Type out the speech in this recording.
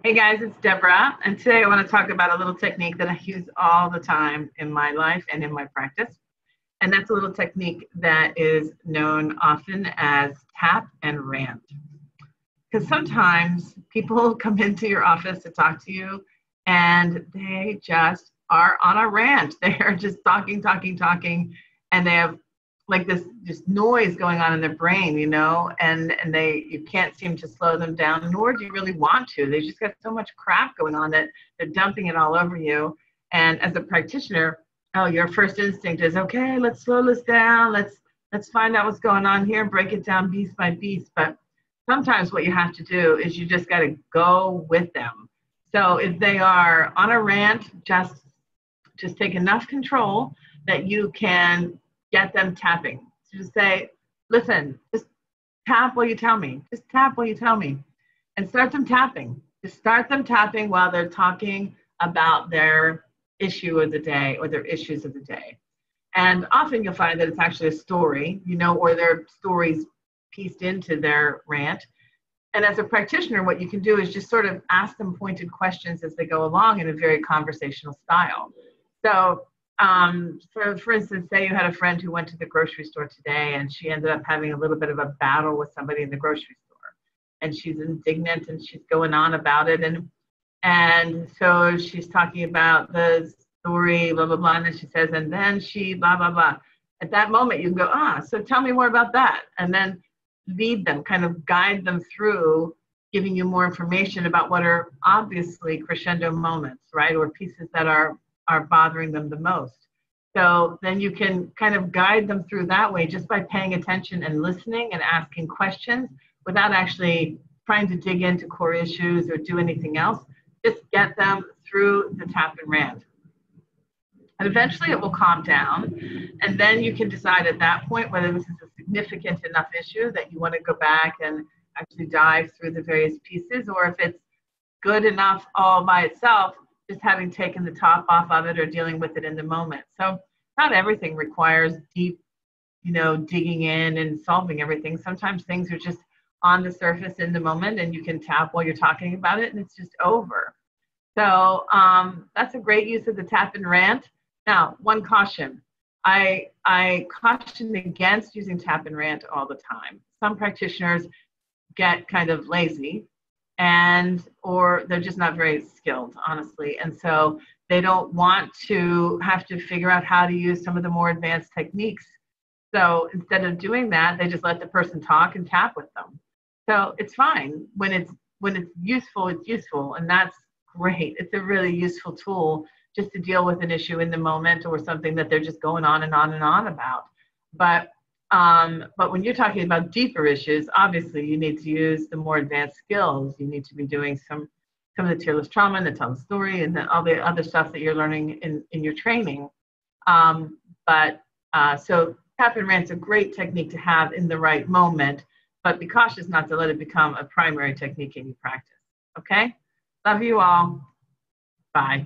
Hey guys, it's Deborah, and today I want to talk about a little technique that I use all the time in my life and in my practice. And that's a little technique that is known often as tap and rant. Because sometimes people come into your office to talk to you and they just are on a rant. They are just talking, and they have like this noise going on in their brain, and you can't seem to slow them down, nor do you really want to. They just got so much crap going on that they're dumping it all over you. And as a practitioner, your first instinct is, okay, let's slow this down. Let's find out what's going on here, break it down piece by piece. But sometimes what you have to do is you just got to go with them. So if they are on a rant, just take enough control that you can get them tapping. So just say, listen, just tap while you tell me. Just tap while you tell me. And start them tapping. Just start them tapping while they're talking about their issue of the day or their issues of the day. And often you'll find that it's actually a story, or their stories pieced into their rant. And as a practitioner, what you can do is just sort of ask them pointed questions as they go along in a very conversational style. So for instance, say you had a friend who went to the grocery store today and she ended up having a little bit of a battle with somebody in the grocery store. And she's indignant and she's going on about it. And so she's talking about the story, blah, blah, blah. And then she says, and then she, blah, blah, blah. At that moment, you can go, so tell me more about that. And then lead them, kind of guide them through giving you more information about what are obviously crescendo moments, right? Or pieces that are bothering them the most. So then you can kind of guide them through that way just by paying attention and listening and asking questions without actually trying to dig into core issues or do anything else. Just get them through the tap and rant. And eventually it will calm down. And then you can decide at that point whether this is a significant enough issue that you want to go back and actually dive through the various pieces, or if it's good enough all by itself, just having taken the top off of it or dealing with it in the moment. So not everything requires deep, digging in and solving everything. Sometimes things are just on the surface in the moment and you can tap while you're talking about it and it's just over. So that's a great use of the tap and rant. Now, one caution. I caution against using tap and rant all the time. Some practitioners get kind of lazy or they're just not very skilled, honestly. And so they don't want to have to figure out how to use some of the more advanced techniques. So instead of doing that, they just let the person talk and tap with them. So it's fine. When it's useful, it's useful. And that's great. It's a really useful tool just to deal with an issue in the moment or something that they're just going on and on and on about. But when you're talking about deeper issues, obviously you need to use the more advanced skills. You need to be doing some of the tearless trauma and the tell the story and all the other stuff that you're learning in your training. So tap and rant's a great technique to have in the right moment, but be cautious not to let it become a primary technique in your practice. Okay? Love you all. Bye.